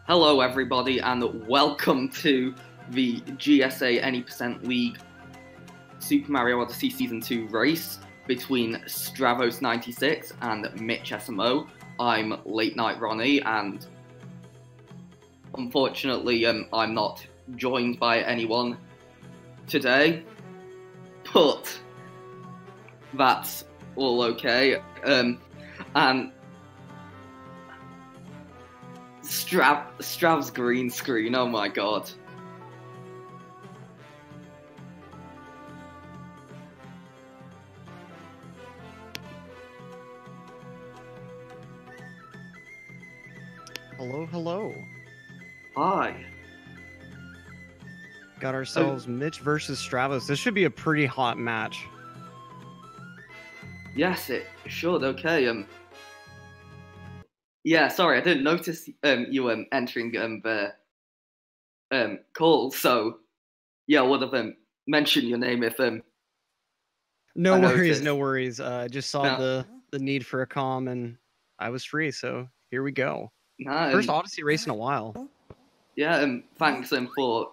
Hello everybody and welcome to the GSA Any Percent League Super Mario Odyssey Season 2 race between Stravos96 and Mitch SMO. I'm Late Night Ronnie and unfortunately I'm not joined by anyone today, but that's all okay. And Strav's green screen, oh my god. Hello, hello. Hi. Got ourselves Mitch versus Stravos. This should be a pretty hot match. Yes, it should, okay. Yeah, sorry, I didn't notice you entering the call, so yeah, I would have mentioned your name if No worries, no worries. I just saw the need for a comm and I was free, so here we go. First Odyssey race in a while. Yeah, thanks for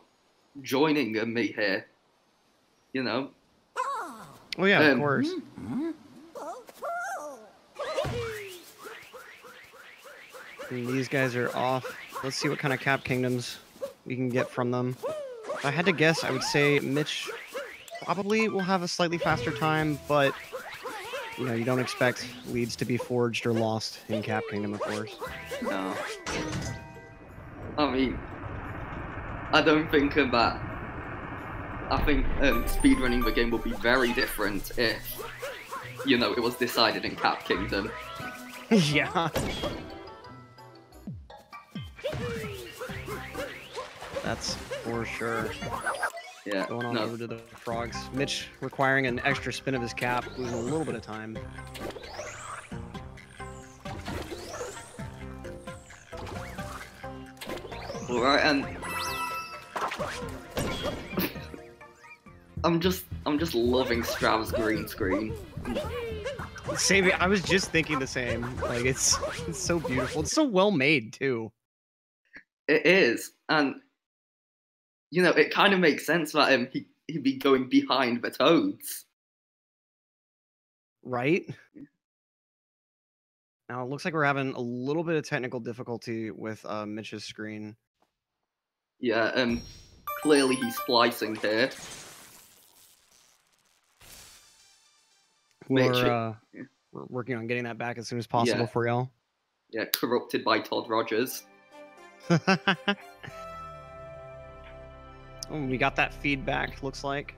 joining me here. You know. Oh yeah, of course. And these guys are off. Let's see what kind of Cap Kingdoms we can get from them. If I had to guess, I would say Mitch probably will have a slightly faster time, but you know, you don't expect leads to be forged or lost in Cap Kingdom, of course. No. I mean, I don't think that. I think speedrunning the game would be very different if, you know, it was decided in Cap Kingdom. Yeah. That's for sure. Yeah. Going on over to the frogs. Mitch requiring an extra spin of his cap, losing a little bit of time. Alright, and I'm just loving Strav's green screen. Same. I was just thinking the same. Like it's so beautiful. It's so well made too. It is, and you know, it kind of makes sense that he'd be going behind the toads. Right? Now it looks like we're having a little bit of technical difficulty with Mitch's screen. Yeah, clearly he's splicing here. We're working on getting that back as soon as possible for y'all. Yeah, corrupted by Todd Rogers. Oh, we got that feedback, looks like.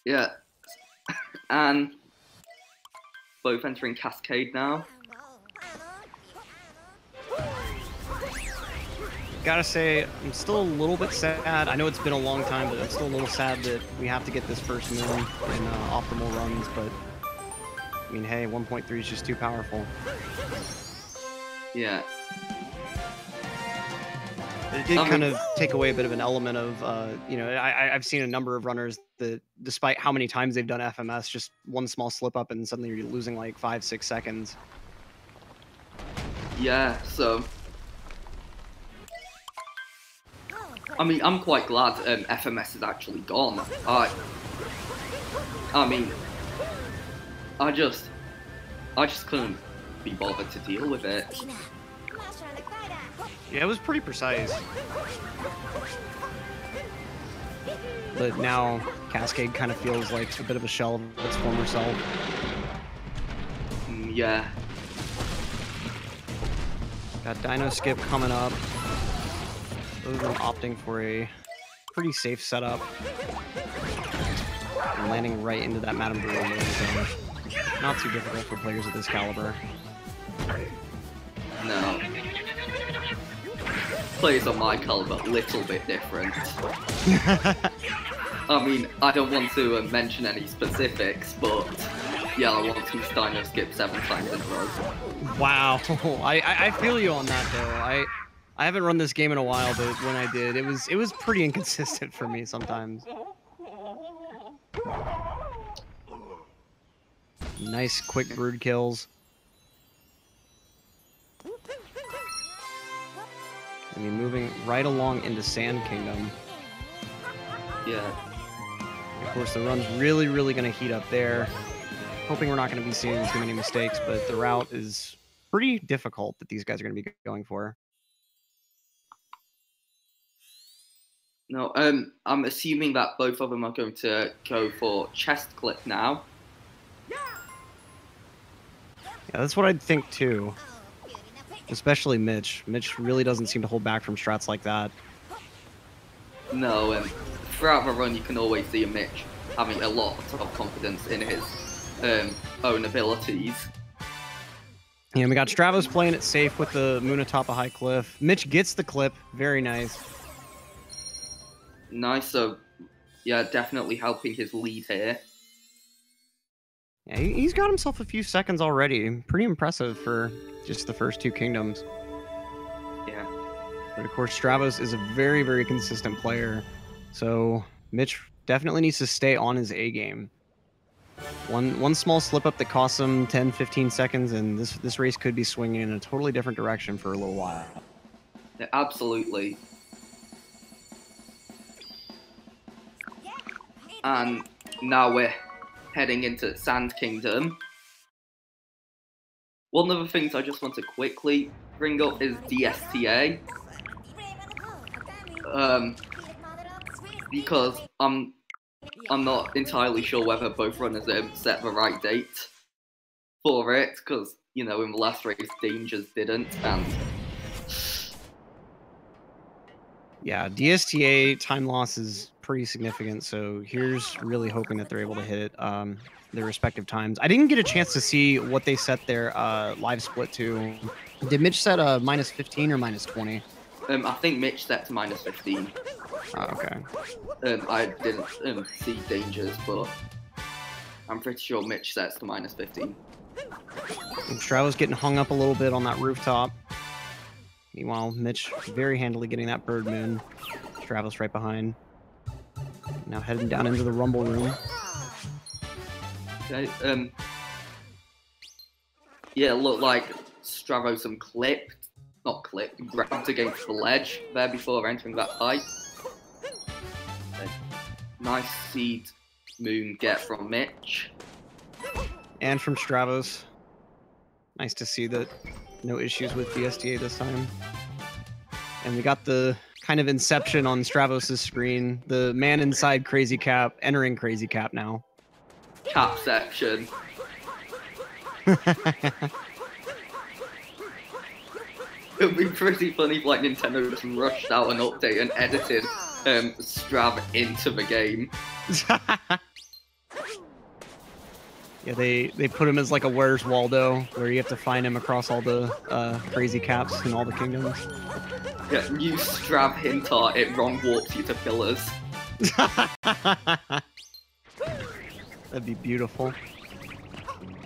Yeah. And both entering Cascade now. Gotta say, I'm still a little bit sad. I know it's been a long time, but I'm still a little sad that we have to get this first moon in optimal runs, but I mean, hey, 1.3 is just too powerful. Yeah. But it did kind of take away a bit of an element of, you know, I've seen a number of runners that, despite how many times they've done FMS, just one small slip up and suddenly you're losing like 5-6 seconds. Yeah, so I mean, I'm quite glad FMS is actually gone. I mean, I just couldn't be bothered to deal with it. Yeah, it was pretty precise. But now Cascade kind of feels like a bit of a shell of its former self. Yeah. Got Dino Skip coming up. Those are opting for a pretty safe setup. And landing right into that Madame Barolo, so not too difficult for players of this caliber. No. Players on my caliber, a little bit different. I mean, I don't want to mention any specifics, but yeah, I want to Dino Skip 7 times in a row. Wow, I feel you on that though. I haven't run this game in a while, but when I did, it was pretty inconsistent for me sometimes. Nice quick brood kills. I mean, moving right along into Sand Kingdom. Yeah. Of course, the run's really, really going to heat up there. Hoping we're not going to be seeing too many mistakes, but the route is pretty difficult that these guys are going to be going for. No, I'm assuming that both of them are going to go for chest clip now. Yeah, that's what I'd think too. Especially Mitch. Mitch really doesn't seem to hold back from strats like that. No, and throughout the run, you can always see Mitch having a lot of confidence in his own abilities. Yeah, we got Stravos playing it safe with the moon atop a high cliff. Mitch gets the clip. Very nice. Nice, so yeah, definitely helping his lead here. Yeah, he's got himself a few seconds already. Pretty impressive for just the first two kingdoms. Yeah. But of course, Stravos is a very, very consistent player. So Mitch definitely needs to stay on his A game. One small slip up that costs him 10, 15 seconds, and this race could be swinging in a totally different direction for a little while. Yeah, absolutely. And now we're heading into Sand Kingdom. One of the things I just want to quickly bring up is DSTA. Because I'm not entirely sure whether both runners set the right date for it, because, you know, in the last race, Dangers didn't, and... Yeah, DSTA time loss is pretty significant, so here's really hoping that they're able to hit their respective times. I didn't get a chance to see what they set their live split to. Did Mitch set a minus 15 or minus 20? I think Mitch set to minus 15. Oh, okay. I didn't see Dangers, but I'm pretty sure Mitch sets to minus 15. And Stravos getting hung up a little bit on that rooftop. Meanwhile, Mitch very handily getting that bird moon. Stravos right behind. Now heading down into the rumble room. Okay, yeah, it looked like Stravos grabbed against the ledge there before entering that pipe. Nice seed moon get from Mitch. And from Stravos. Nice to see that no issues with DSTA this time. And we got the kind of inception on Stravos' screen. The man inside Crazy Cap entering Crazy Cap now. Capception. It would be pretty funny if like Nintendo just rushed out an update and edited Strav into the game. Yeah, they put him as like a Where's Waldo, where you have to find him across all the crazy caps in all the kingdoms. Yeah, new Strav hint art, it wrong warps you to pillars. That'd be beautiful.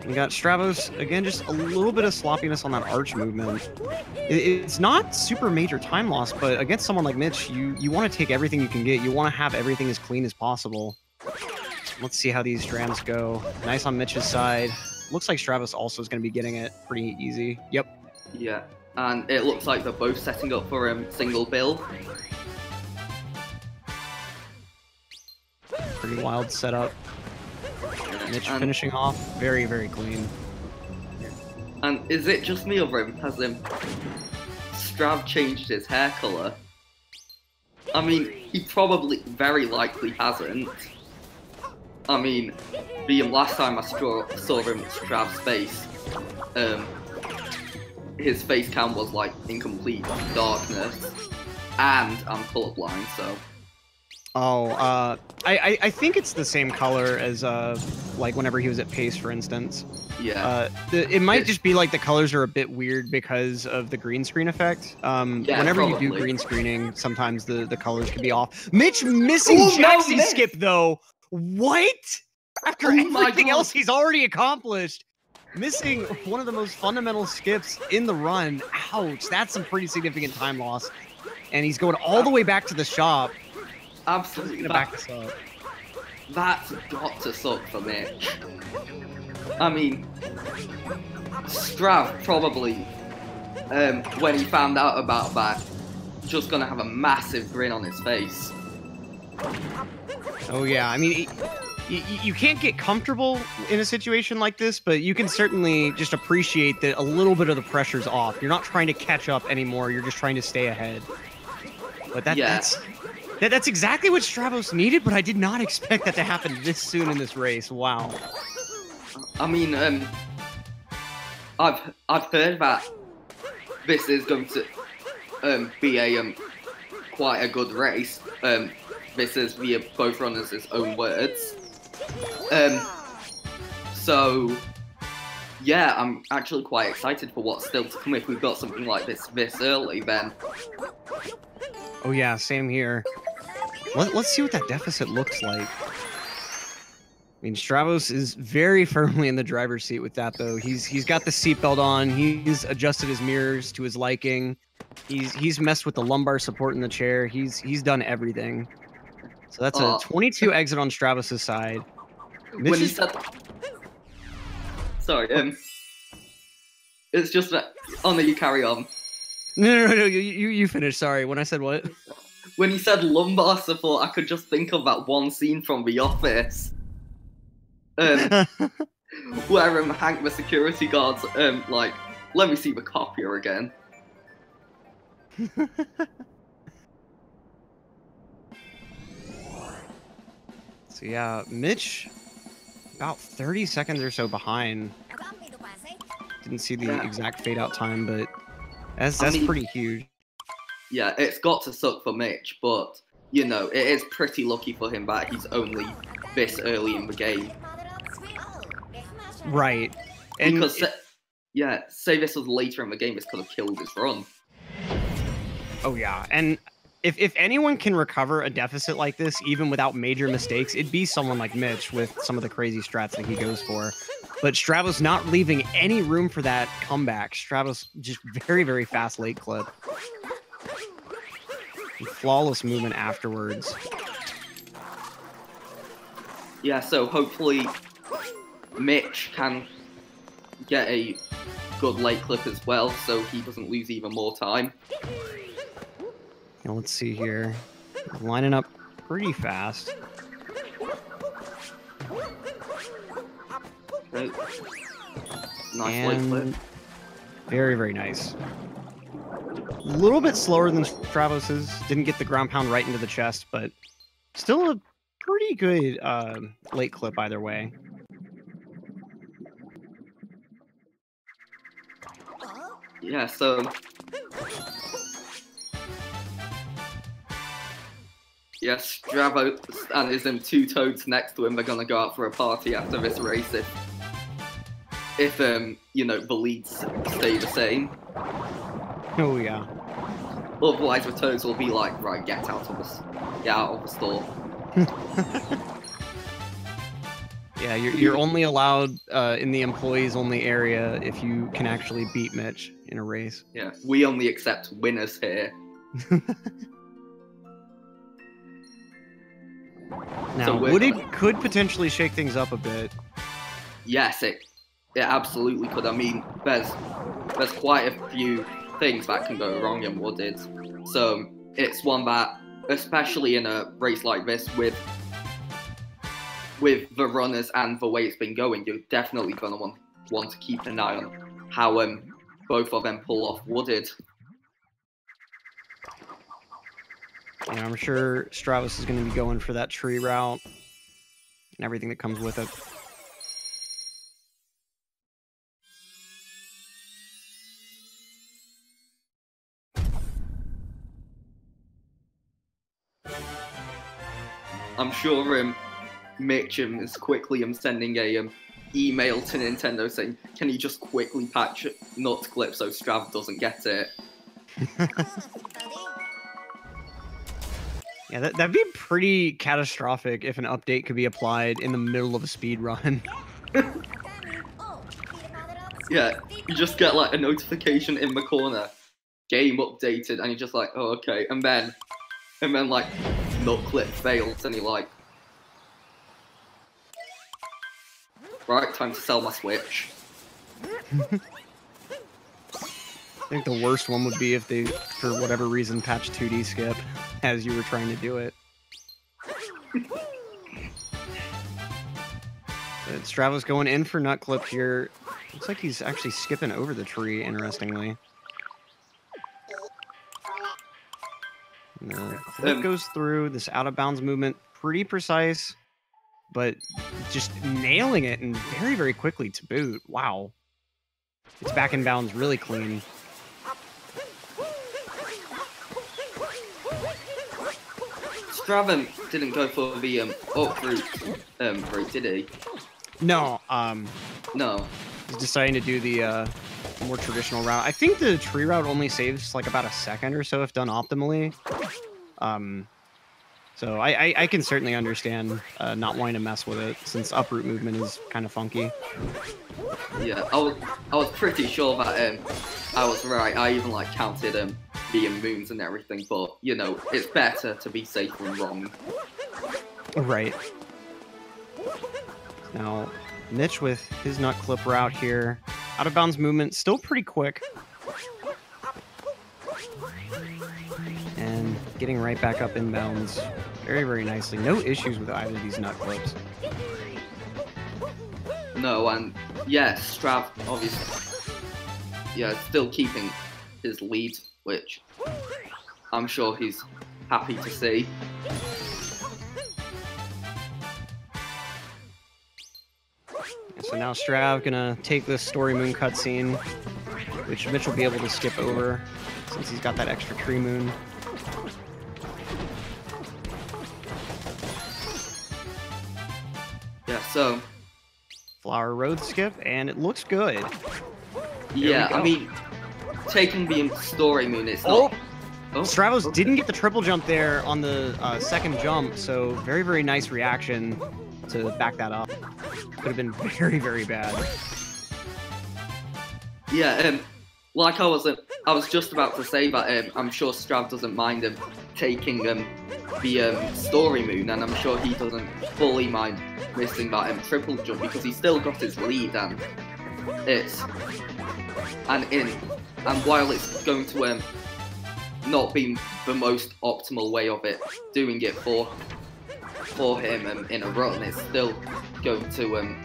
We got Stravos, again, just a little bit of sloppiness on that arch movement. It's not super major time loss, but against someone like Mitch, you want to take everything you can get. You want to have everything as clean as possible. Let's see how these drams go. Nice on Mitch's side. Looks like Stravos also is going to be getting it pretty easy. Yep. Yeah, and it looks like they're both setting up for single bill. Pretty wild setup. Mitch finishing off very, very clean. And is it just me, or has Strav changed his hair color? I mean, he probably very likely hasn't. I mean, the last time I saw him at Strav's face, his face cam was like in complete darkness, and I'm colorblind, so. Oh, I think it's the same color as like whenever he was at Pace, for instance. Yeah. It might just be like the colors are a bit weird because of the green screen effect. Yeah, whenever probably. you do green screening, sometimes the colors can be off. Mitch missing Jaxie skip though. What? After everything else he's already accomplished, missing one of the most fundamental skips in the run. Ouch, that's some pretty significant time loss. And he's going all the way back to the shop. Absolutely. Gonna back this up. That's got to suck for Mitch. I mean, Strav probably, when he found out about that, just gonna have a massive grin on his face. Oh yeah, I mean, you can't get comfortable in a situation like this, but you can certainly just appreciate that a little bit of the pressure's off. You're not trying to catch up anymore, you're just trying to stay ahead. But that's exactly what Stravos needed, but I did not expect that to happen this soon in this race. Wow. I mean, I've heard that this is going to be a quite a good race. This is via both runners' own words. So yeah, I'm actually quite excited for what's still to come if we've got something like this early then. Oh yeah, same here. Let's see what that deficit looks like. I mean, Stravos is very firmly in the driver's seat with that, though. He's got the seatbelt on. He's adjusted his mirrors to his liking. He's messed with the lumbar support in the chair. He's done everything. So that's a 22 exit on Stravos' side. When he said, sorry, it's just that. Oh no, you carry on. No, you finish. Sorry, when I said what? When he said lumbar support, I could just think of that one scene from The Office. Where Hank, the security guard's like, let me see the copier again. So yeah, Mitch, about 30 seconds or so behind. Didn't see the exact fade out time, but that's pretty huge. Yeah, it's got to suck for Mitch, but you know, it is pretty lucky for him that he's only this early in the game. Right. And because, yeah, say this was later in the game, this could have killed his run. Oh, yeah. And if anyone can recover a deficit like this, even without major mistakes, it'd be someone like Mitch with some of the crazy strats that he goes for. But Stravos not leaving any room for that comeback. Stravos just very, very fast late clip. And flawless movement afterwards. Yeah, so hopefully Mitch can get a good late clip as well, so he doesn't lose even more time. Now let's see here. Lining up pretty fast. Okay. Nice late clip. Very, very nice. A little bit slower than Stravos's. Didn't get the ground pound right into the chest, but still a pretty good late clip either way. Yeah, so yes, Stravos and his two toads next to him. They're gonna go out for a party after this race if you know, the leads stay the same. Oh yeah. Otherwise, the toads will be like, right, get out of the store. Yeah, you're only allowed in the employees only area if you can actually beat Mitch in a race. Yeah, we only accept winners here. Now, so Wooded could potentially shake things up a bit. Yes, it absolutely could. I mean, there's quite a few things that can go wrong in Wooded. So it's one that, especially in a race like this with the runners and the way it's been going, you're definitely going to want to keep an eye on how both of them pull off Wooded. And I'm sure Stravos is going to be going for that tree route and everything that comes with it. I'm sure Mitch is quickly sending a email to Nintendo saying, can you just quickly patch Nut Clip so Strav doesn't get it? Yeah, that'd be pretty catastrophic if an update could be applied in the middle of a speed run. Yeah, you just get like a notification in the corner, game updated, and you're just like, oh, okay, and then like Nut Clip fails, and you're like, Right, time to sell my Switch. I think the worst one would be if they, for whatever reason, patched 2D skip as you were trying to do it. Stravos going in for nut clip here. Looks like he's actually skipping over the tree, interestingly. And the clip goes through. This out-of-bounds movement, pretty precise, but just nailing it and very, very quickly to boot. Wow. It's back in bounds really clean. Straven didn't go for the up route, did he? No. No. He's deciding to do the more traditional route. I think the tree route only saves like about a second or so if done optimally. So I can certainly understand not wanting to mess with it since uproot movement is kind of funky. Yeah, I was pretty sure that I was right. I even like counted the moons and everything, but you know, it's better to be safe than wrong. Right. Now, Mitch with his nut clip route here. Out of bounds movement, still pretty quick. And getting right back up in bounds very, very nicely. No issues with either of these nut clips. No, and yeah, Strav, obviously, yeah, still keeping his lead, which I'm sure he's happy to see. So now Strav gonna take this story moon cutscene, which Mitch will be able to skip over since he's got that extra tree moon. Yeah, so Flower road skip, and it looks good. Yeah, I mean, taking the story moon, it's not. Oh, Stravos didn't get the triple jump there on the second jump, so very, very nice reaction to back that up. Could have been very, very bad. Yeah, like I was just about to say that I'm sure Strav doesn't mind him taking the story moon, and I'm sure he doesn't fully mind missing that triple jump because he still got his lead, and while it's going to not be the most optimal way of it doing it for him in a run, it's still going to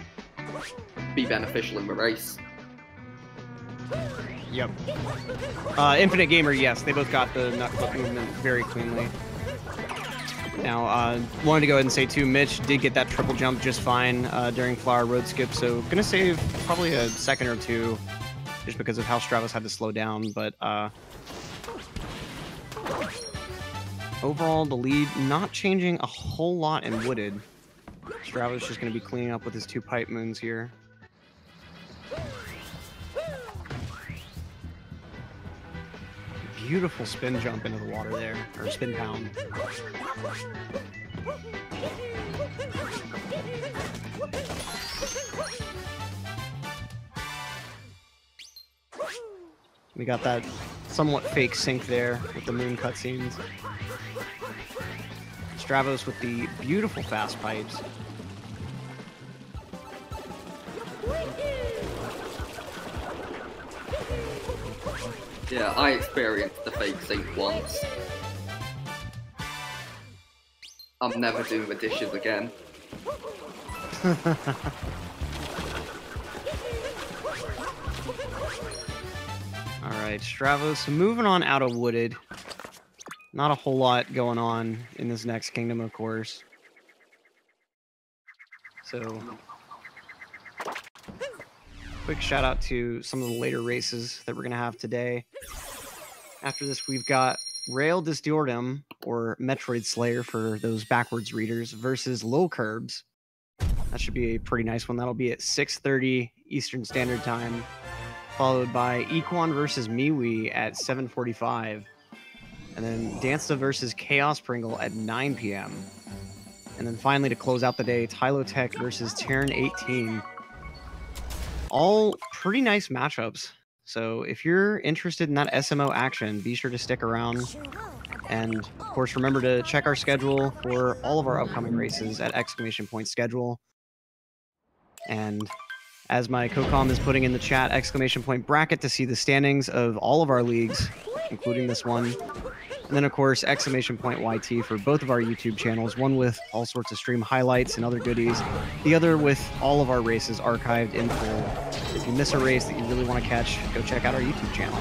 be beneficial in the race. Yep. Infinite Gamer, yes, they both got the nut clip movement very cleanly. Now, wanted to go ahead and say too, Mitch did get that triple jump just fine during Flower Road skip, so gonna save probably a second or two just because of how Stravos had to slow down, but overall the lead not changing a whole lot in Wooded. Stravos just gonna be cleaning up with his two pipe moons here. Beautiful spin jump into the water there, or spin pound. We got that somewhat fake sync there with the moon cutscenes. Stravos with the beautiful fast pipes. Yeah, I experienced the fake sync once. I'm never doing the dishes again. Alright, Stravos moving on out of Wooded. Not a whole lot going on in this next kingdom, of course. So, quick shout out to some of the later races that we're going to have today. After this, we've got Rail Disdiordum, or Metroid Slayer for those backwards readers, versus Low Curbs. That should be a pretty nice one. That'll be at 6:30 Eastern Standard Time, followed by Equan versus MeWe at 7:45. And then Dansta versus Chaos Pringle at 9 p.m. And then finally, to close out the day, Tylotech versus Terran 18. All pretty nice matchups. So if you're interested in that SMO action, be sure to stick around. And of course, remember to check our schedule for all of our upcoming races at !schedule. And as my co-com is putting in the chat, !bracket to see the standings of all of our leagues, including this one. And then, of course, !YT for both of our YouTube channels, one with all sorts of stream highlights and other goodies, the other with all of our races archived in full. If you miss a race that you really want to catch, go check out our YouTube channel.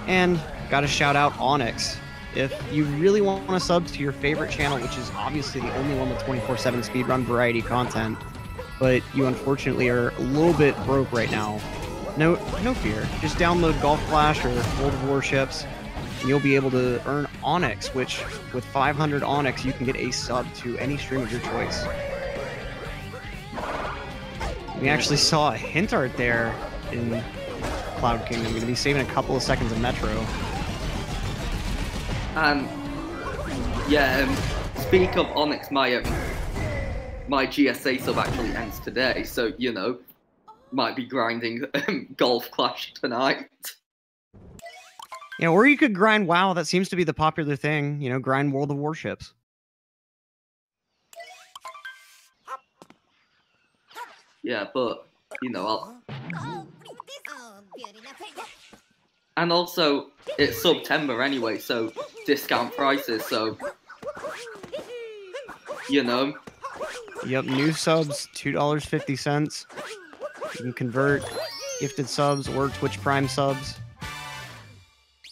And got to shout out Onyx. If you really want to sub to your favorite channel, which is obviously the only one with 24/7 speedrun variety content, but you unfortunately are a little bit broke right now, no fear. Just download Golf Clash or World of Warships, and you'll be able to earn Onyx, which with 500 Onyx, you can get a sub to any stream of your choice. We actually saw a hint art there in Cloud Kingdom. We're going to be saving a couple of seconds of Metro. And yeah, speaking of Onyx, my GSA sub actually ends today, so you know, might be grinding Golf Clash tonight. Yeah, or you could grind WoW. That seems to be the popular thing. You know, grind World of Warships. Yeah, but you know, and also it's September anyway, so discount prices. So you know. Yep, new subs, $2.50. You can convert gifted subs or Twitch Prime subs.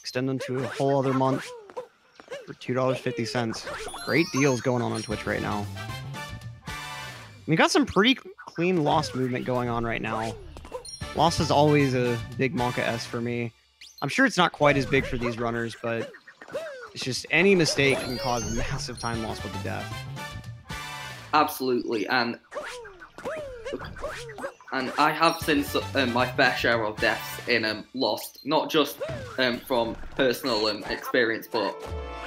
Extend them to a whole other month for $2.50. Great deals going on Twitch right now. We got some pretty clean Lost movement going on right now. Lost is always a big Monka S for me. I'm sure it's not quite as big for these runners, but it's just any mistake can cause massive time loss with the death. Absolutely, and I have seen my fair share of deaths in Lost, not just from personal experience, but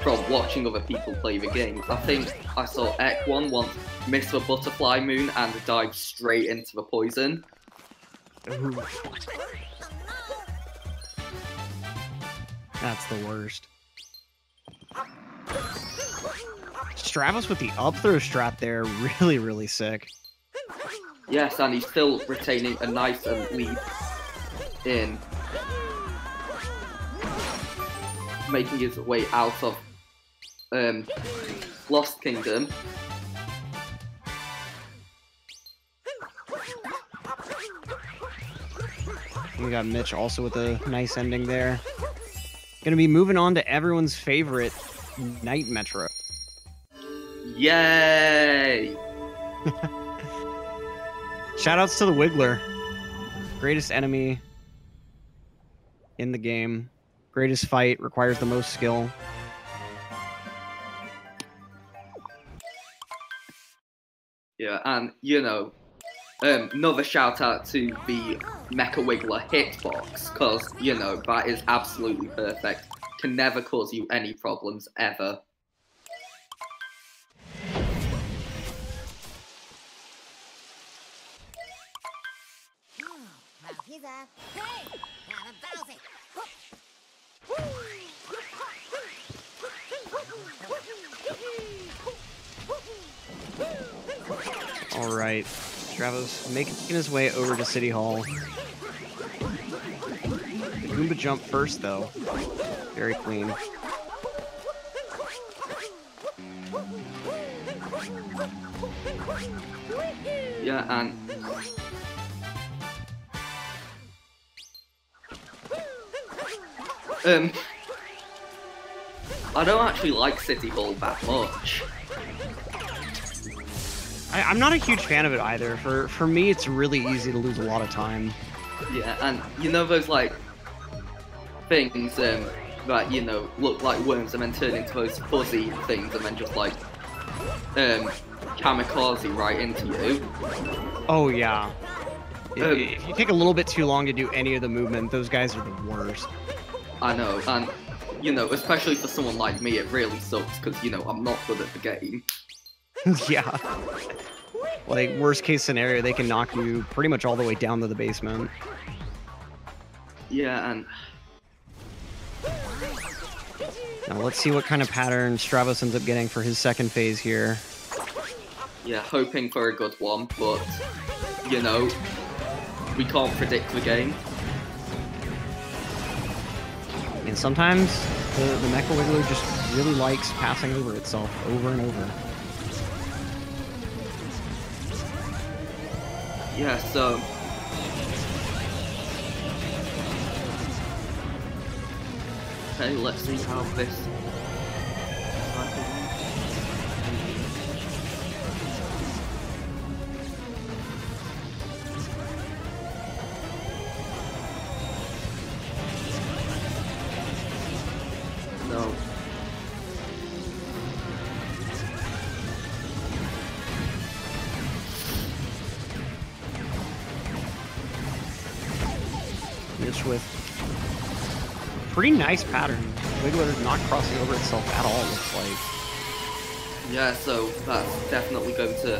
from watching other people play the game. I think I saw Ek1 once miss the butterfly moon and dive straight into the poison. Ooh. That's the worst. Stravos with the up throw strat there, really sick. Yes, and he's still retaining a nice lead in making his way out of Lost Kingdom. We got Mitch also with a nice ending there. Gonna be moving on to everyone's favorite Night Metro. Yay! Shoutouts to the Wiggler. Greatest enemy in the game. Greatest fight, requires the most skill. Yeah, and you know, another shout out to the Mecha Wiggler hitbox, because you know, that is absolutely perfect. Can never cause you any problems ever. Alright, Stravos making his way over to City Hall. The Goomba jump first, though. Very clean. Yeah, and I don't actually like City Hall that much. I'm not a huge fan of it either. For me, it's really easy to lose a lot of time. Yeah, and you know those like things that you know look like worms and then turn into those fuzzy things and then just like kamikaze right into you. Oh yeah. If you take a little bit too long to do any of the movement, those guys are the worst. I know, and you know, especially for someone like me, it really sucks because you know I'm not good at the game. Yeah. Like, worst case scenario, they can knock you pretty much all the way down to the basement. Yeah, and now let's see what kind of pattern Stravos ends up getting for his second phase here. Yeah, hoping for a good one, but you know, we can't predict the game. And sometimes the Mecha Wiggler just really likes passing over itself over and over. Yeah, so... Okay, let's see how this... No. Mitch with pretty nice pattern. Wiggler not crossing over itself at all, looks like. Yeah, so that's definitely going to...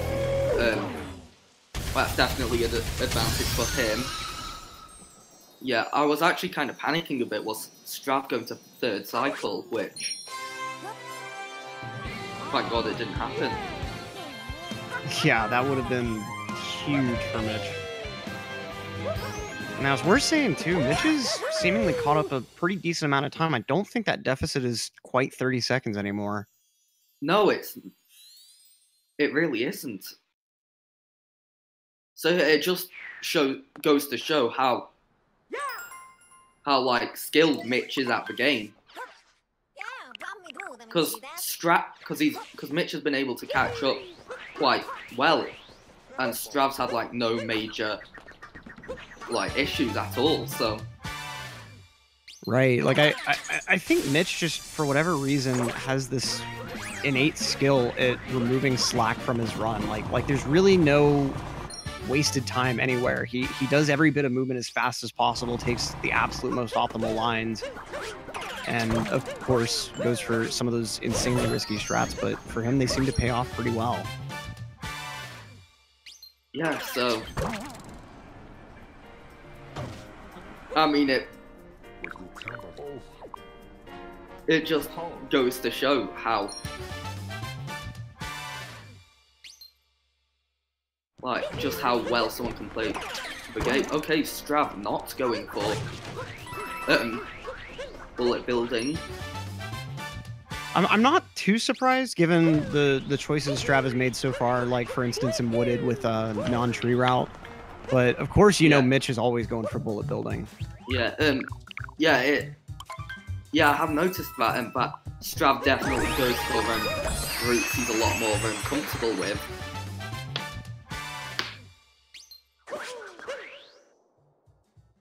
that's definitely an advantage for him. Yeah, I was actually kind of panicking a bit. Was Strav going to third cycle, which... Thank God it didn't happen. Yeah, that would have been huge for Mitch. Now, as we're saying too, Mitch has seemingly caught up a pretty decent amount of time. I don't think that deficit is quite 30 seconds anymore. No, it really isn't. So it just goes to show how like skilled Mitch is at the game. Because Mitch has been able to catch up quite well, and Strav's had like no major like issues at all. So right, like I think Mitch just for whatever reason has this innate skill at removing slack from his run. Like there's really no wasted time anywhere. He does every bit of movement as fast as possible, takes the absolute most optimal lines, and of course goes for some of those insanely risky strats, but for him they seem to pay off pretty well. Yeah, so I mean it just goes to show how like just how well someone can play the game. Okay, Strav not going for bullet building. I'm not too surprised given the choices Strav has made so far, like for instance in Wooded with a non-tree route. But of course, you know, Mitch is always going for bullet building. Yeah, I have noticed that, but Strav definitely goes for routes he's a lot more comfortable with.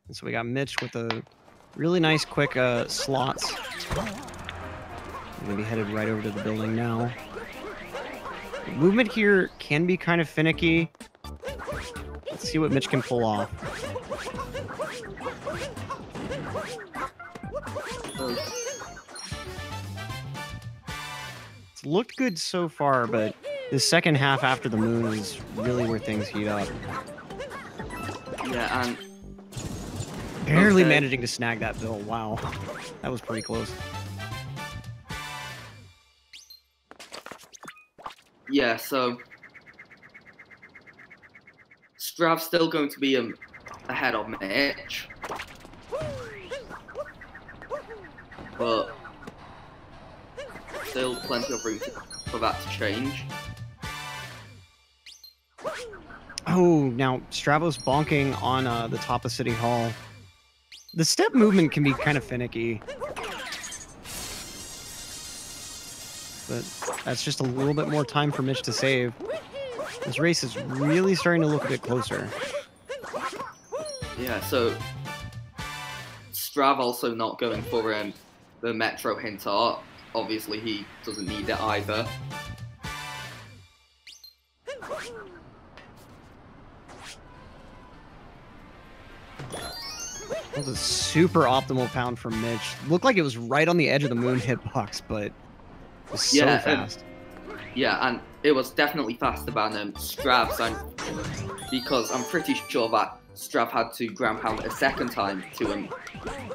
And so we got Mitch with a really nice quick slots. I'm gonna be headed right over to the building now. The movement here can be kind of finicky. Let's see what Mitch can pull off. It's looked good so far, but the second half after the moon is really where things heat up. Yeah, and barely managing to snag that bill. Wow, that was pretty close. Yeah, so Strav's still going to be ahead of Mitch, but still plenty of room for that to change. Oh, now Stravos bonking on the top of City Hall. The step movement can be kind of finicky, but that's just a little bit more time for Mitch to save. This race is really starting to look a bit closer. Yeah, so Strav also not going for the Metro hint art. Obviously, he doesn't need it either. That was a super optimal pound from Mitch. Looked like it was right on the edge of the moon hitbox, but it was so fast. Yeah, and it was definitely faster than Strav's, because I'm pretty sure that Strav had to ground pound a second time to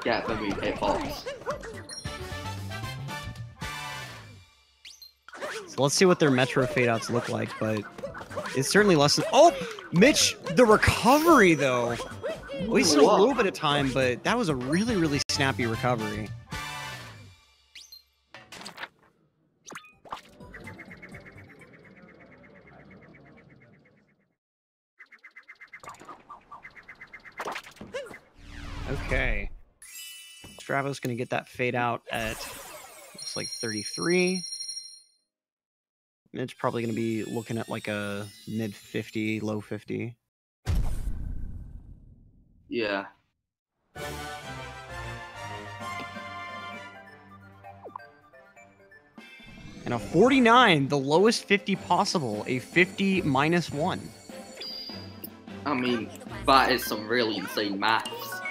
get the moon hitbox. So let's see what their Metro fade outs look like, but It's certainly less than... Oh! Mitch, the recovery, though. Wasted a little bit of time, but that was a really, really snappy recovery. Okay. Stravos gonna get that fade out at, looks like 33. Mitch probably gonna be looking at like a mid 50, low 50. Yeah. And a 49, the lowest 50 possible, a 50 minus 1. I mean, that is some really insane maths.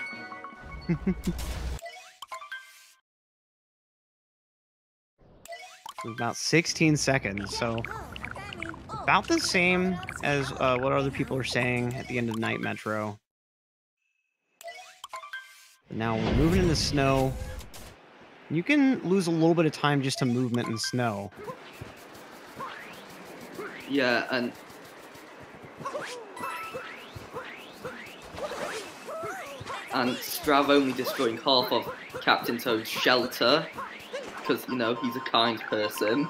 About 16 seconds, so about the same as what other people are saying at the end of Night Metro. But now we're moving into snow. You can lose a little bit of time just to movement in snow. Yeah, and Strav only destroying half of Captain Toad's shelter, because, you know, he's a kind person.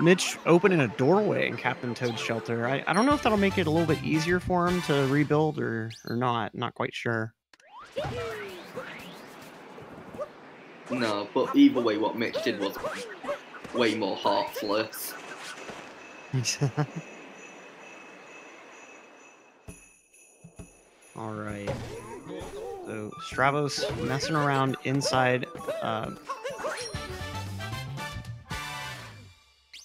Mitch opening a doorway in Captain Toad's shelter. I don't know if that'll make it a little bit easier for him to rebuild or not. Not quite sure. No, but either way, what Mitch did was way more heartless. All right. So Stravos messing around inside.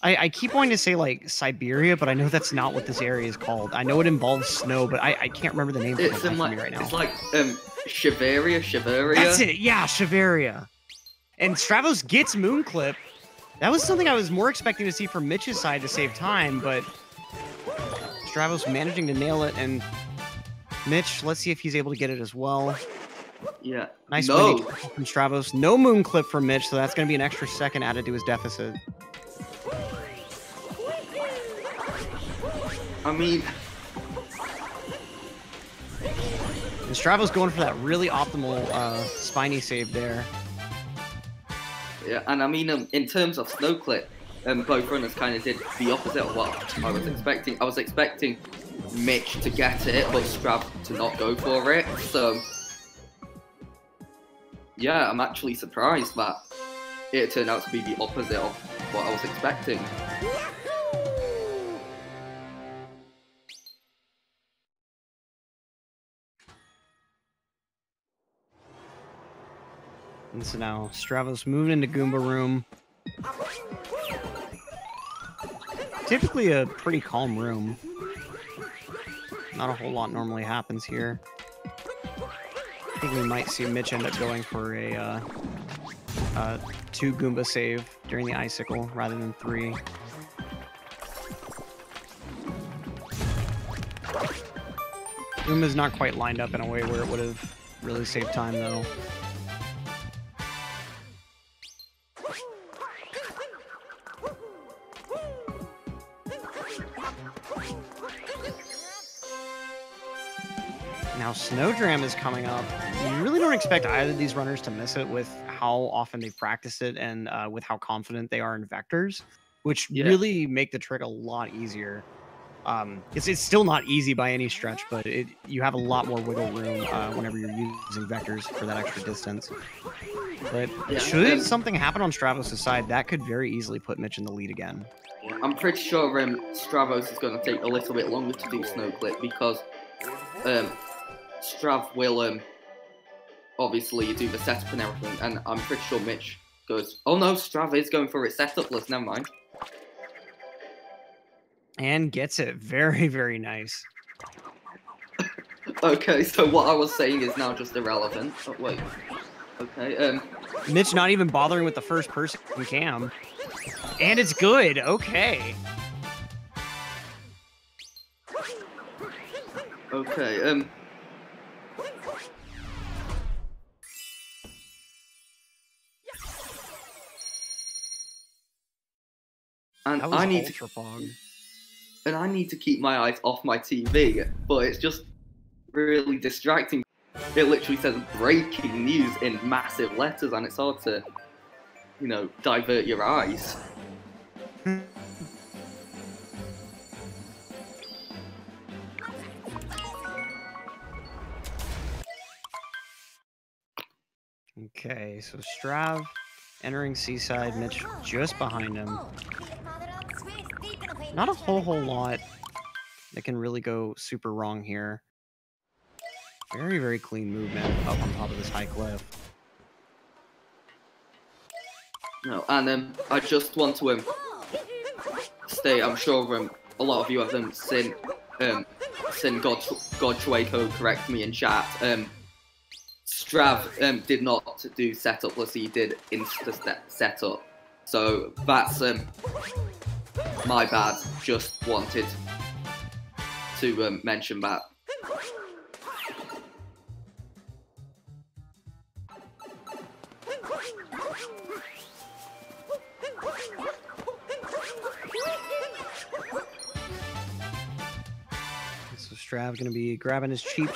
I keep wanting to say like Siberia, but I know that's not what this area is called. I know it involves snow, but I can't remember the name It's of it like, right now. it's like Shiveria. That's it. Yeah, Shiveria. And Stravos gets Moonclip. That was something I was more expecting to see from Mitch's side to save time, but Stravos managing to nail it, and Mitch, let's see if he's able to get it as well. Yeah. Nice win from Stravos. No Moonclip from Mitch, so that's going to be an extra second added to his deficit. I mean... And Stravos going for that really optimal spiny save there. Yeah, and I mean, in terms of Snowclip, both runners kind of did the opposite of what I was expecting. I was expecting Mitch to get it, but Strav to not go for it. So, yeah, I'm actually surprised that it turned out to be the opposite of what I was expecting. And so now Stravos moving into Goomba Room. Typically a pretty calm room. Not a whole lot normally happens here. I think we might see Mitch end up going for a 2 Goomba save during the Icicle rather than 3. Goomba's not quite lined up in a way where it would have really saved time though. Now Snowdram is coming up. You really don't expect either of these runners to miss it with how often they practice it and with how confident they are in vectors, which really make the trick a lot easier. It's still not easy by any stretch, but you have a lot more wiggle room whenever you're using vectors for that extra distance. But should something happen on Stravos' side, that could very easily put Mitch in the lead again. I'm pretty sure Stravos is going to take a little bit longer to do Snowclip because Strav will obviously do the setup and everything, and I'm pretty sure Mitch goes, oh no, Strav is going for his setup list, never mind. And gets it. Very, very nice. Okay, so what I was saying is now just irrelevant. Oh, wait. Okay, Mitch not even bothering with the first person cam. And it's good. Okay. Okay, and that was I need Ultra Pog. and I need to keep my eyes off my TV, but it's just really distracting. It literally says breaking news in massive letters, and it's hard to, you know, divert your eyes. Okay, so Strav entering Seaside, Mitch just behind him. Not a whole lot that can really go super wrong here. Very, very clean movement up on top of this high cliff. No, and I just want to state, I'm sure a lot of you have seen Godchueco correct me in chat. Strav did not do setup, he did insta setup. So that's my bad. Just wanted to mention that. So Strav gonna be grabbing his cheap,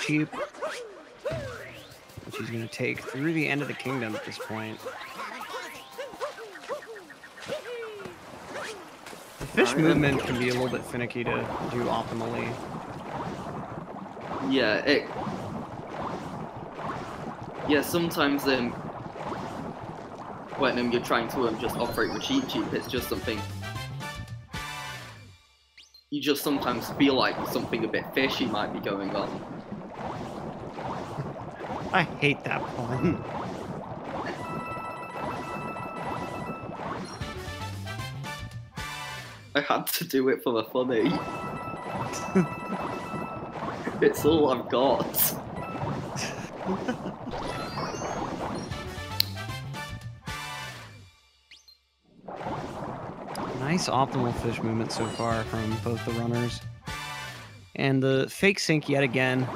which he's gonna take through the end of the kingdom at this point. The fish movement can be a little bit finicky to do optimally. Yeah, sometimes when you're trying to just operate with cheap, it's just something. You just sometimes feel like something a bit fishy might be going on. I hate that pun. I had to do it for the funny. It's all I've got. Nice optimal fish movement so far from both the runners. And the fake sink yet again.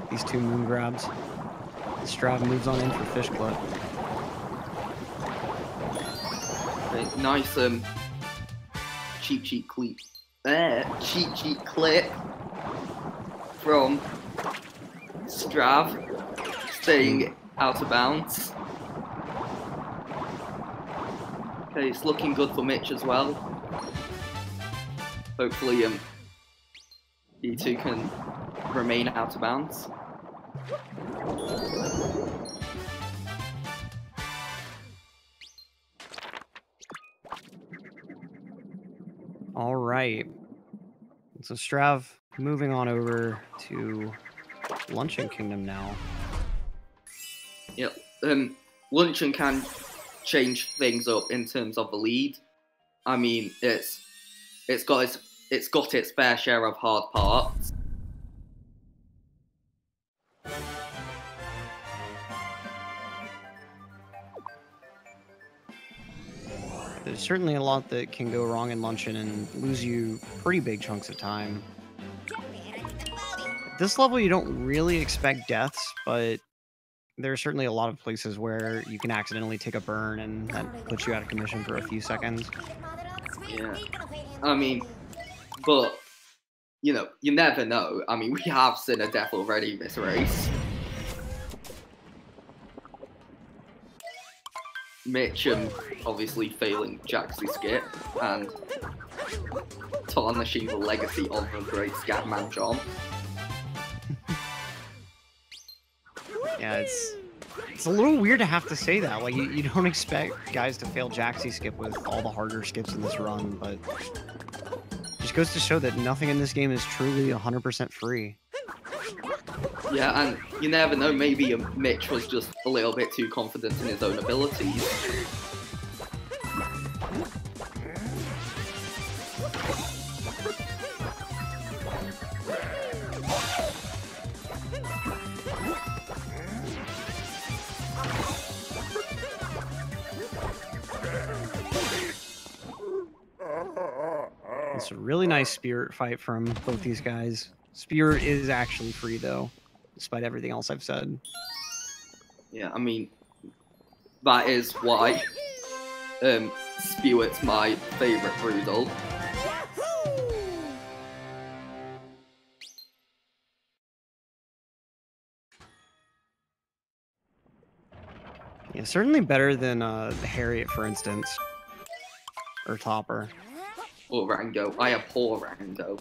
These two moon grabs. Strav moves on in for fish clip. Okay, nice cheap clip from Strav, staying out of bounds. Okay, it's looking good for Mitch as well. Hopefully, you two can remain out of bounds. All right. So Strav moving on over to Luncheon Kingdom now. Yep. Luncheon can change things up in terms of the lead. I mean, it's got its fair share of hard parts. There's certainly a lot that can go wrong in Luncheon and lose you pretty big chunks of time. At this level, you don't really expect deaths, but there are certainly a lot of places where you can accidentally take a burn and that puts you out of commission for a few seconds. Yeah. I mean, but, you know, you never know. I mean, we have seen a death already this race. Mitch obviously failing Jax's skip and tarnishing the legacy of the great Scatman John. Yeah, it's a little weird to have to say that. Like, you don't expect guys to fail Jaxie skip with all the harder skips in this run, but it just goes to show that nothing in this game is truly 100% free. Yeah, and you never know, maybe Mitch was just a little bit too confident in his own abilities. It's a really nice spirit fight from both these guys. Spirit is actually free, though, despite everything else I've said. Yeah, I mean, that is why Spirit's my favourite Broodal. Yeah, certainly better than the Harriet, for instance, or Topper. Or Rango. I abhor Rango.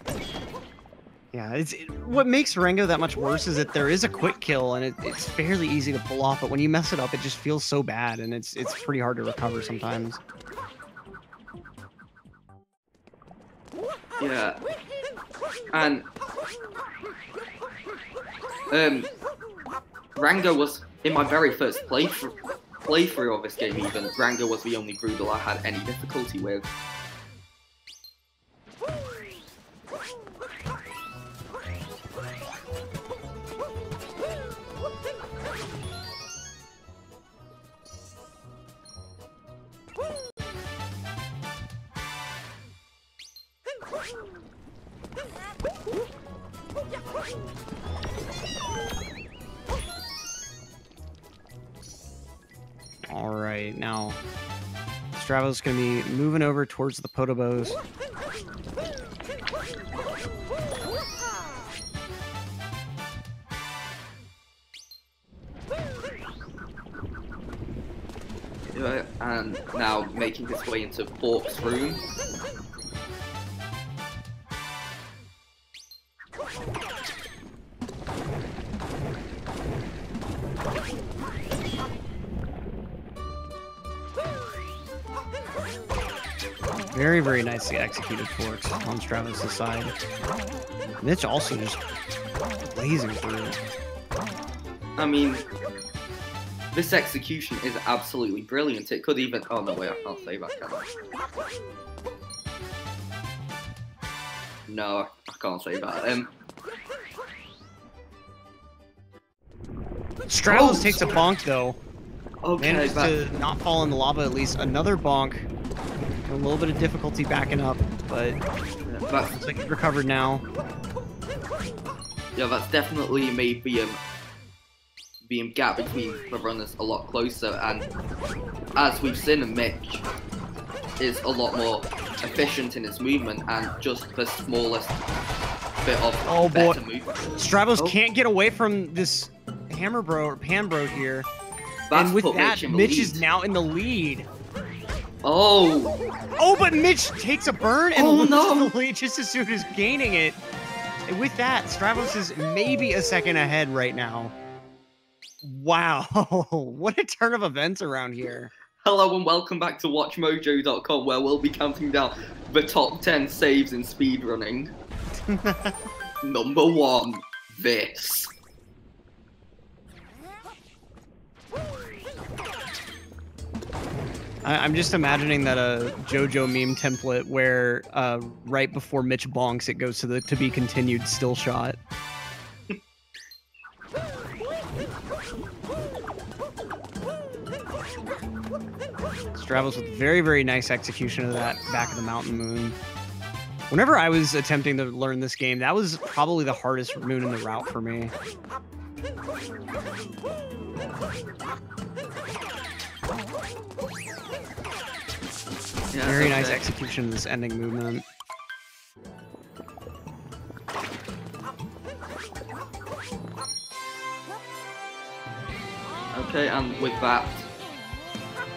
Yeah, what makes Rango that much worse is that there is a quick kill and it's fairly easy to pull off, but when you mess it up, it just feels so bad and it's pretty hard to recover sometimes. Yeah, and Rango was in my very first playthrough of this game. Even Rango was the only Broodal I had any difficulty with. All right, now Stravos gonna be moving over towards the Potobos. And now making his way into Bork's room. Very, very nicely executed forks on Stravos' side. Mitch also just blazing through. I mean, this execution is absolutely brilliant. It could even... Oh, no, wait, I can't say that, can I? No, I can't say that. Stravos takes a bonk, though. Okay, manages to not fall in the lava at least. Another bonk. A little bit of difficulty backing up, but looks like he's recovered now. Yeah, that's definitely made the gap between the runners a lot closer, and as we've seen, Mitch is a lot more efficient in his movement and just the smallest bit of better movement. Stravos can't get away from this hammer bro or pan bro here. That's and with that, Mitch is now in the lead. Oh, but Mitch takes a burn and loses the lead just as soon as gaining it. And with that, Stravos is maybe a second ahead right now. Wow, what a turn of events around here. Hello and welcome back to WatchMojo.com, where we'll be counting down the top 10 saves in speedrunning. Number 1, this. I'm just imagining that a JoJo meme template where right before Mitch bonks, it goes to the to be continued still shot. Stravos with very, very nice execution of that back of the mountain moon. Whenever I was attempting to learn this game, that was probably the hardest moon in the route for me. Yeah, very nice execution of this ending movement. Okay, and with that,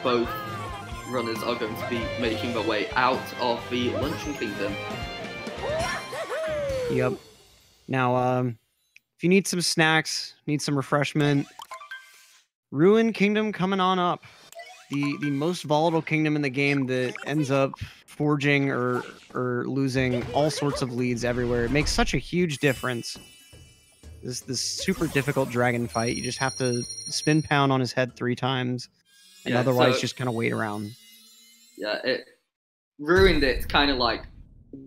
both runners are going to be making their way out of the Luncheon Kingdom. Yep. Now, if you need some snacks, need some refreshment, Rouen Kingdom coming on up. The most volatile kingdom in the game that ends up forging or losing all sorts of leads everywhere. It makes such a huge difference. This super difficult dragon fight. You just have to spin pound on his head 3 times, and otherwise just kind of wait around. Yeah, it ruined it. It's kind of like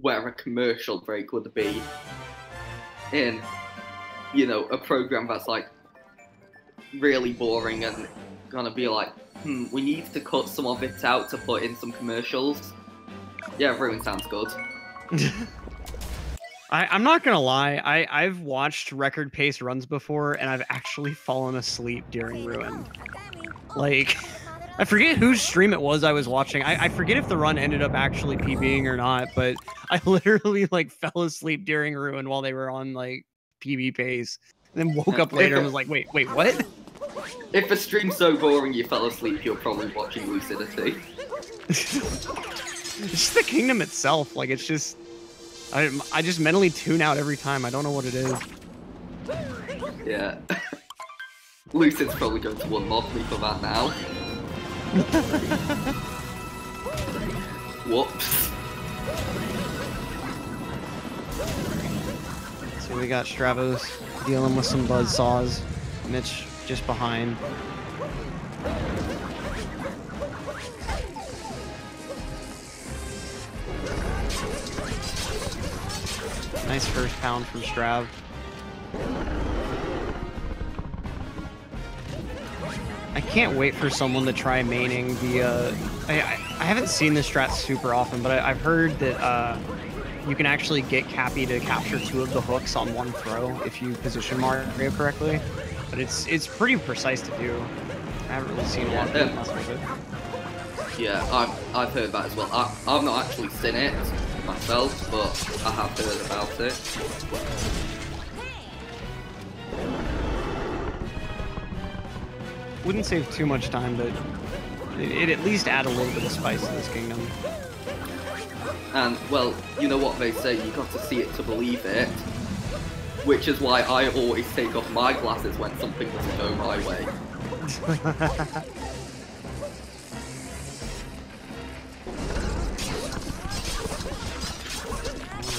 where a commercial break would be in, you know, a program that's like really boring and gonna be like, we need to cut some of it out to put in some commercials. Yeah, Rouen sounds good. I'm not gonna lie, I've watched record pace runs before and I've actually fallen asleep during Rouen. Like, I forget whose stream it was I was watching. I forget if the run ended up actually PBing or not, but I literally like fell asleep during Rouen while they were on like PB pace, and then woke up later and was like, wait, what? If a stream's so boring you fell asleep, you're probably watching Lucidity. It's just the kingdom itself. Like, it's just... I just mentally tune out every time. I don't know what it is. Yeah. Lucid's probably going to unmod me for that now. Whoops. So we got Stravos dealing with some buzzsaws. Mitch just behind. Nice first pound from Strav. I can't wait for someone to try maining the... I haven't seen this strat super often, but I've heard that you can actually get Cappy to capture 2 of the hooks on one throw if you position Mario correctly. But it's pretty precise to do. I haven't really seen a lot of people mess with it. Yeah, I've heard that as well. I've not actually seen it myself, but I have heard about it. Wouldn't save too much time, but it at least add a little bit of spice to this kingdom. And, well, you know what they say, you got to see it to believe it. Which is why I always take off my glasses when something doesn't go my way.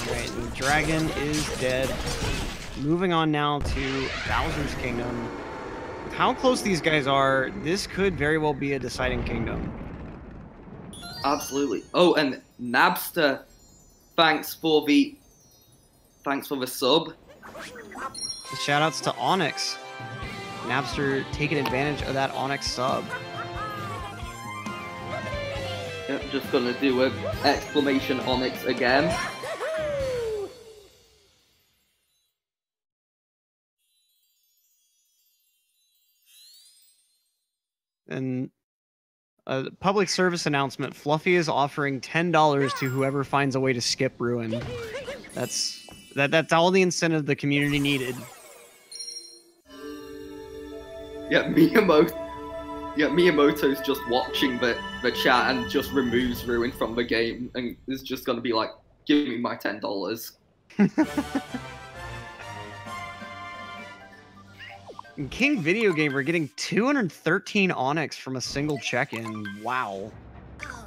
Alright, the dragon is dead. Moving on now to Bowser's Kingdom. With how close these guys are, this could very well be a deciding kingdom. Absolutely. Oh, and Nabster, thanks for the sub. Shoutouts to Onyx. Napster taking advantage of that Onyx sub. Yep, just gonna do an exclamation Onyx again. And a public service announcement, Fluffy is offering $10 to whoever finds a way to skip Ruin. That's all the incentive the community needed. Yeah, Miyamoto's just watching the chat and just removes Ruin from the game and is just gonna be like, give me my $10. In King Video Game, we're getting 213 Onyx from a single check-in. Wow.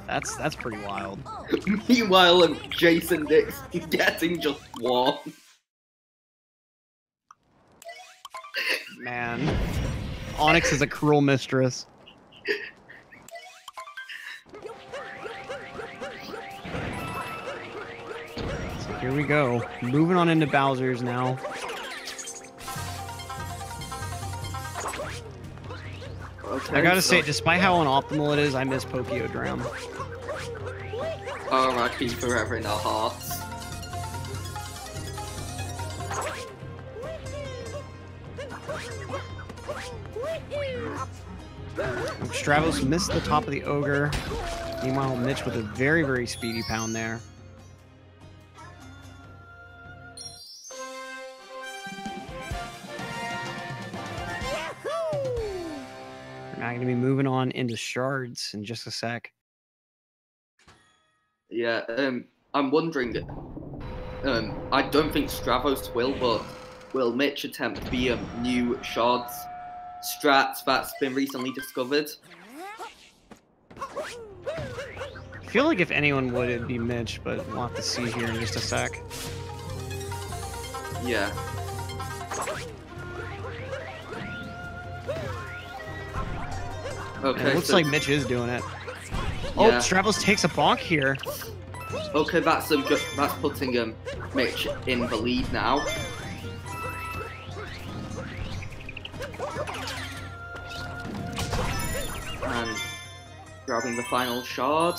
That's pretty wild. Meanwhile, Jason Dix getting just one. Man. Onyx is a cruel mistress. So here we go. Moving on into Bowser's now. Okay, I gotta say, despite how unoptimal it is, I miss Pokeodram. R.I.P. forever in our hearts. Stravos missed the top of the ogre. Meanwhile, Mitch with a very, very speedy pound there. We're now going to be moving on into shards in just a sec. Yeah, I'm wondering, I don't think Stravos will, but will Mitch attempt the new shards strats that's been recently discovered? I feel like if anyone would, it'd be Mitch, but we'll have to see here in just a sec. Yeah. Okay, it looks like Mitch is doing it. Yeah. Oh, Stravos takes a bonk here. Okay, that's putting Mitch in the lead now. And grabbing the final shard.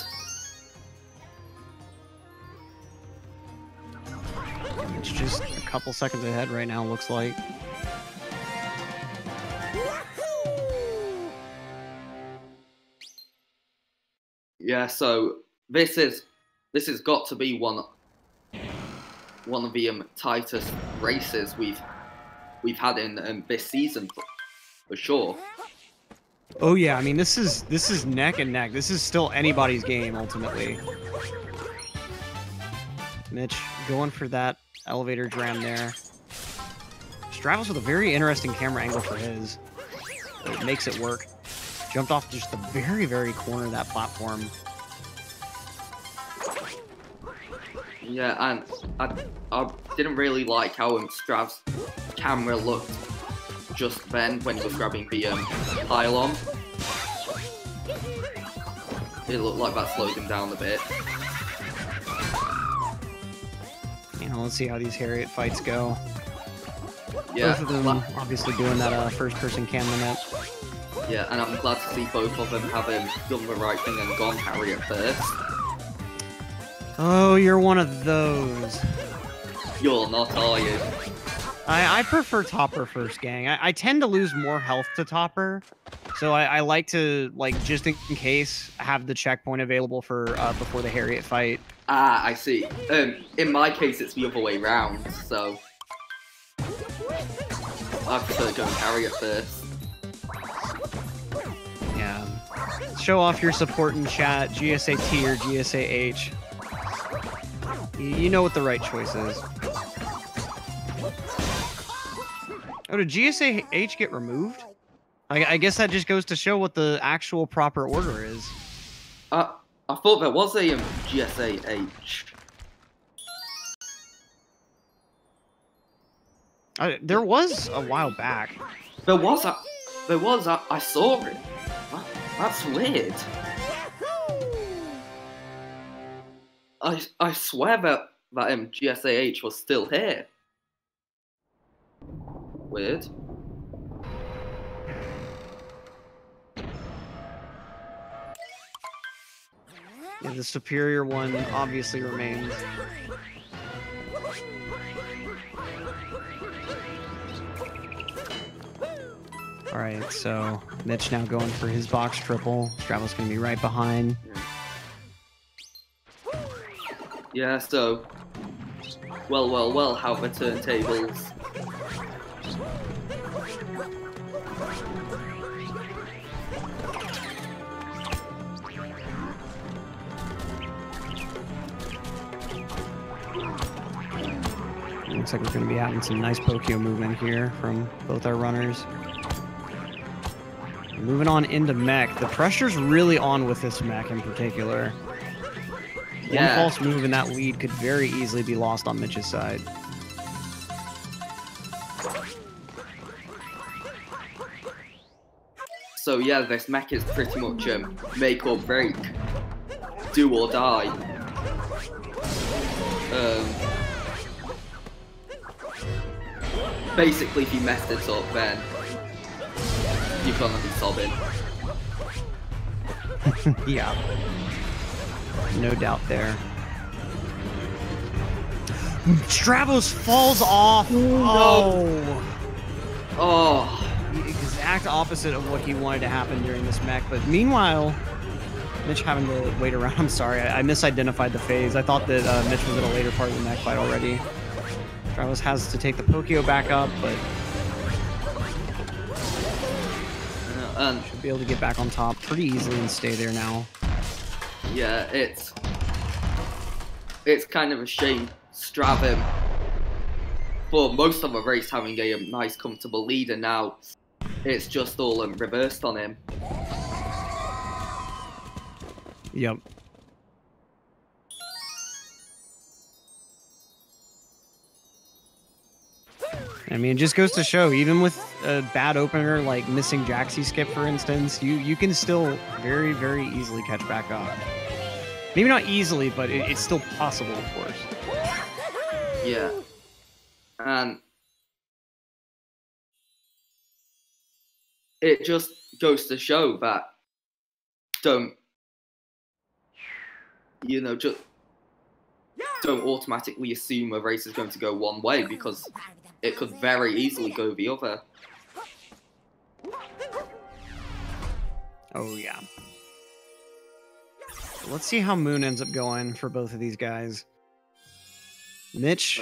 It's just a couple seconds ahead right now, looks like. Yeah, so this has got to be one of the tightest races we've had in this season for sure. Oh yeah, I mean this is neck and neck. This is still anybody's game ultimately. Mitch going for that elevator dram there. Stravos with a very interesting camera angle for his. It makes it work. Jumped off just the very, very corner of that platform. Yeah, and I didn't really like how Strav's camera looked just then when he was grabbing the pylon. It looked like that slowed him down a bit. You know, let's see how these Harriet fights go. Yeah, both of them obviously doing that first-person cam limit. Yeah, and I'm glad to see both of them having done the right thing and gone Harriet first. Oh, you're one of those. You're not, are you? I prefer Topper first, gang. I tend to lose more health to Topper, so I like to, like, just in case, have the checkpoint available for before the Harriet fight. Ah, I see. In my case, it's the other way round, so I prefer going Harriet first. Yeah. Show off your support in chat, GSA T or GSA H. You know what the right choice is. Oh, did GSA H get removed? I guess that just goes to show what the actual proper order is. I thought there was a GSA H. There was a while back. There was. I saw it. That's weird. I swear that GSAH was still here. Weird. Yeah, the superior one obviously remains. Alright, so Mitch now going for his box triple. Stravos gonna be right behind. Yeah, so well, how the turntables. Looks like we're going to be having some nice Pokio movement here from both our runners. Moving on into mech. The pressure's really on with this mech in particular. Yeah. One false move and that lead could very easily be lost on Mitch's side. So yeah, this mech is pretty much make or break, do or die. Basically, if you messed it up, then you're gonna be sobbing. Yeah. No doubt there. Stravos falls off! No. Oh. The exact opposite of what he wanted to happen during this mech, but meanwhile, Mitch having to wait around. I'm sorry, I misidentified the phase. I thought that Mitch was at a later part of the mech fight already. Stravos has to take the Pokio back up, but should be able to get back on top pretty easily and stay there now. Yeah, it's kind of a shame. Strav, for most of the race, having a nice, comfortable lead, and now it's just all reversed on him. Yep. I mean, it just goes to show, even with a bad opener like missing Jaxie skip, for instance, you can still very, very easily catch back up. Maybe not easily, but it's still possible, of course. Yeah. And it just goes to show that just don't automatically assume a race is going to go one way, because it could very easily go the other. Oh, yeah. Let's see how Moon ends up going for both of these guys. Mitch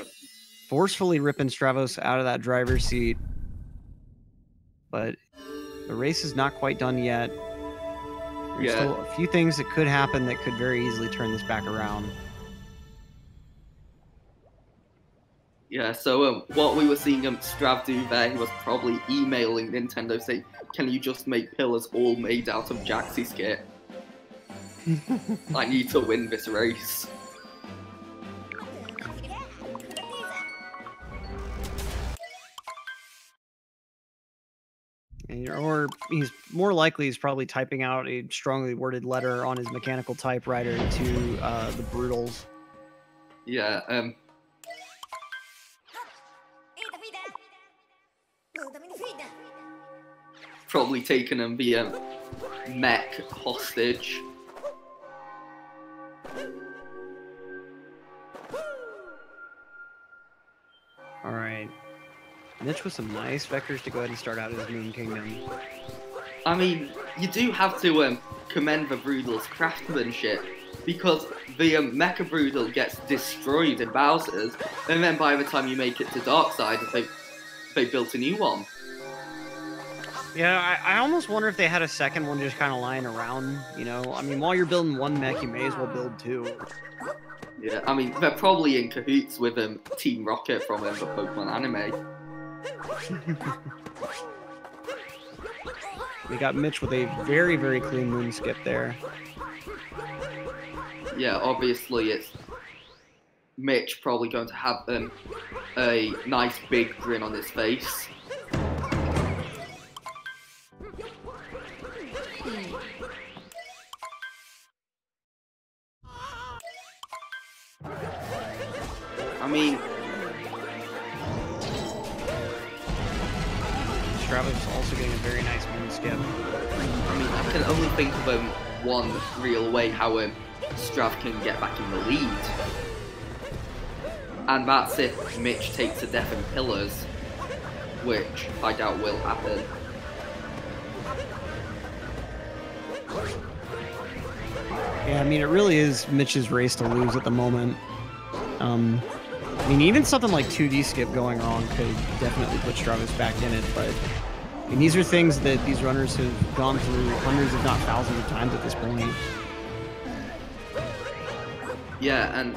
forcefully ripping Stravos out of that driver's seat. But The race is not quite done yet. There's Yeah. still a few things that could happen that could very easily turn this back around. Yeah, so what we were seeing Strav do there, he was probably emailing Nintendo saying, can you just make pillars all made out of Jaxi skit? I need to win this race. Or he's probably typing out a strongly worded letter on his mechanical typewriter to the Brutals. Yeah, probably taking him via mech hostage. Alright. Mitch with some nice vectors to go ahead and start out his Moon Kingdom. I mean, you do have to commend the Brutal's craftsmanship, because the Mecha Brutal gets destroyed in Bowser's, and then by the time you make it to Darkseid, they built a new one. Yeah, I almost wonder if they had a second one just kind of lying around, you know? I mean, while you're building one mech, you may as well build two. Yeah, I mean, they're probably in cahoots with Team Rocket from the Pokemon anime. We got Mitch with a very, very clean moon skip there. Yeah, obviously it's Mitch probably going to have a nice big grin on his face. I mean, Stravos also getting a very nice moon skip. I mean, I can only think of one real way how Strav can get back in the lead. And that's if Mitch takes a death in pillars, which I doubt will happen. Yeah, I mean, it really is Mitch's race to lose at the moment. I mean, even something like 2D skip going wrong could definitely put Stravos back in it, but I mean, these are things that these runners have gone through hundreds, if not thousands of times at this point. Yeah, and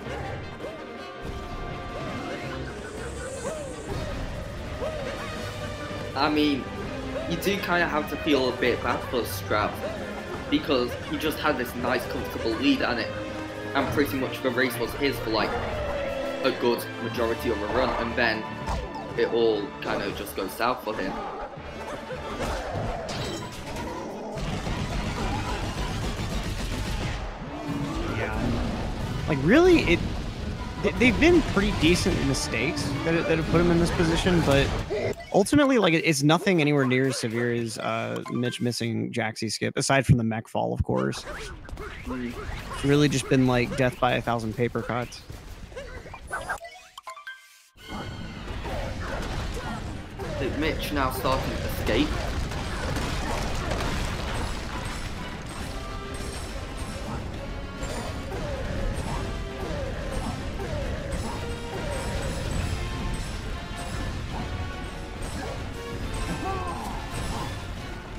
I mean, you do kind of have to feel a bit bad for Strav, because he just had this nice, comfortable lead, and pretty much the race was his for like a good majority of the run, and then it all kind of just goes south for him. Yeah, like really, they've been pretty decent mistakes that have put him in this position, but ultimately, like, it's nothing anywhere near as severe as Mitch missing Jaxi skip, aside from the mech fall, of course. It's really just been like death by 1,000 paper cuts. Mitch now starting to escape.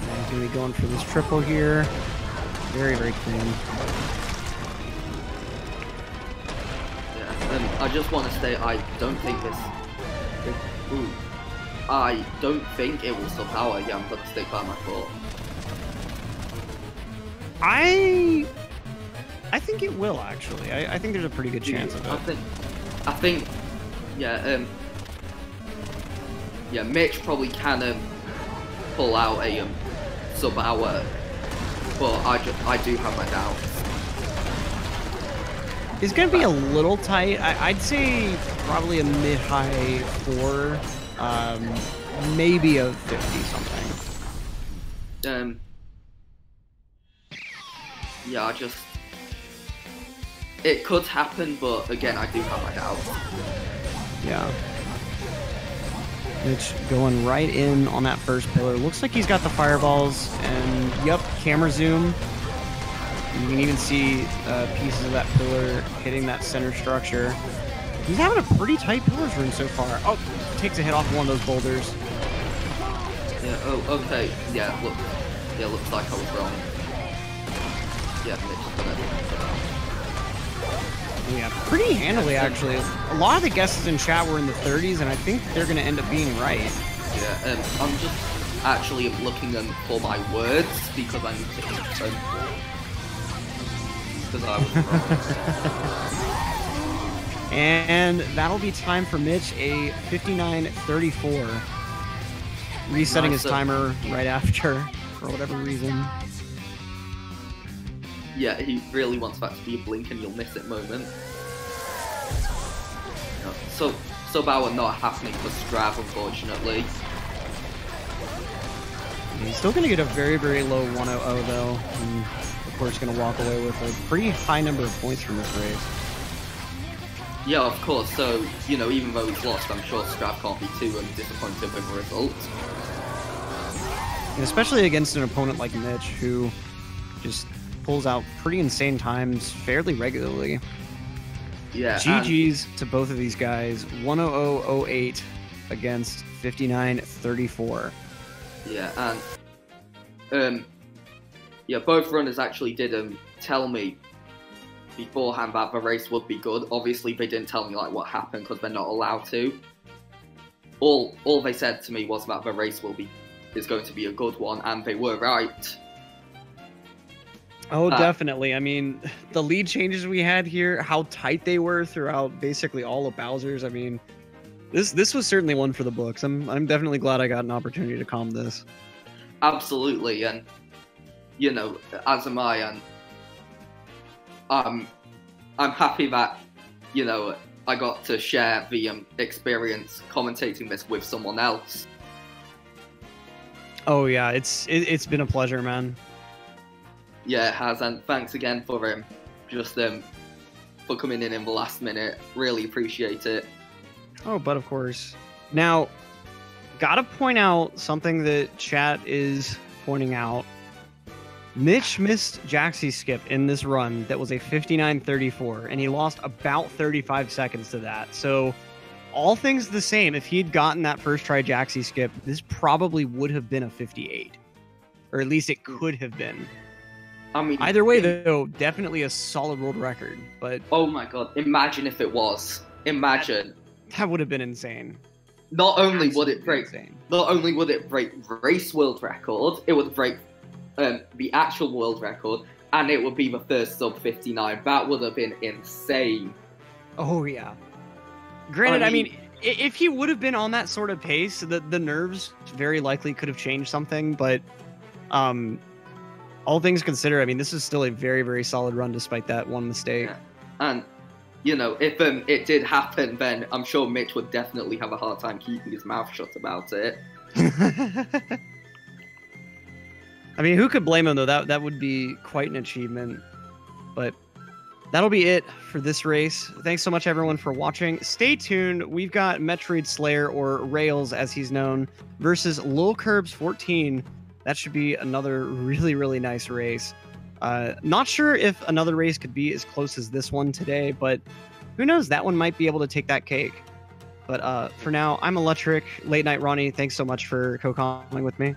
And gonna be going for this triple here. Very, very clean. Yeah, I just want to say I don't think this. Ooh. I don't think it will sub-power. Yeah, I'm gonna stick by my thought. I think it will, actually. I think there's a pretty good chance of it. I think, yeah, yeah, Mitch probably can pull out a sub-hour, but I do have my doubts. It's gonna be a little tight. I'd say probably a mid-high 4. Maybe a 50 something. Yeah, it could happen, but again, I do have my doubts. Yeah. Mitch going right in on that first pillar. Looks like he's got the fireballs, and yep, camera zoom. You can even see pieces of that pillar hitting that center structure. He's having a pretty tight pillars run so far. Oh, takes a hit off one of those boulders. Yeah, oh, okay. Yeah, looks like I was wrong. Yeah, Mitch is gonna... Yeah, pretty handily, actually. A lot of the guesses in chat were in the 30s, and I think they're going to end up being right. Yeah, I'm just actually looking for my words because I need to hit them. Because I was wrong. And that'll be time for Mitch, a 59:34. Resetting his timer right after, for whatever reason. Yeah, he really wants that to be a blink and you'll miss it moment. No, so Bauer not happening for Strav, unfortunately. He's still going to get a very, very low 100 though. And of course, going to walk away with a pretty high number of points from this race. Yeah, of course. So, you know, even though he's lost, I'm sure Strav can't be too disappointed with the result. And especially against an opponent like Mitch, who just pulls out pretty insane times fairly regularly. Yeah. GG's to both of these guys. 100.08 against 59.34. Yeah, and yeah, both runners actually did tell me beforehand that the race would be good. Obviously, they didn't tell me like what happened because they're not allowed to. All they said to me was that the race is going to be a good one, and they were right. Oh, definitely. I mean, the lead changes we had here, how tight they were throughout basically all of Bowser's. I mean, this was certainly one for the books. I'm definitely glad I got an opportunity to calm this. Absolutely, and you know, as am I, and I'm happy that, you know, I got to share the experience commentating this with someone else. Oh yeah, it's been a pleasure, man. Yeah, it has, and thanks again for for coming in the last minute. Really appreciate it. Oh, but of course. Now, gotta point out something that chat is pointing out. Mitch missed Jaxie's skip in this run that was a 59:34, and he lost about 35 seconds to that. So, all things the same, if he'd gotten that first try Jaxie skip, this probably would have been a 58. Or at least it could have been. I mean, either way, though, definitely a solid world record. But oh my god, imagine if it was. Imagine. That would have been insane. Not only would it break race world record, it would break the actual world record, and it would be the first sub 59. That would have been insane. Oh yeah. Granted, I mean, if he would have been on that sort of pace, the nerves very likely could have changed something. But all things considered, I mean, this is still a very, very solid run despite that one mistake. Yeah. And you know, if it did happen, then I'm sure Mitch would definitely have a hard time keeping his mouth shut about it. I mean, who could blame him, though? That would be quite an achievement. But that'll be it for this race. Thanks so much, everyone, for watching. Stay tuned. We've got Metroid Slayer, or Rails, as he's known, versus Lil Curbs 14. That should be another really, really nice race. Not sure if another race could be as close as this one today, but who knows? That one might be able to take that cake. But for now, I'm Electric. Late Night Ronnie, thanks so much for co-calling with me.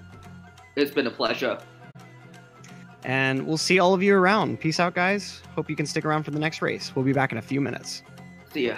It's been a pleasure. And we'll see all of you around. Peace out, guys. Hope you can stick around for the next race. We'll be back in a few minutes. See ya.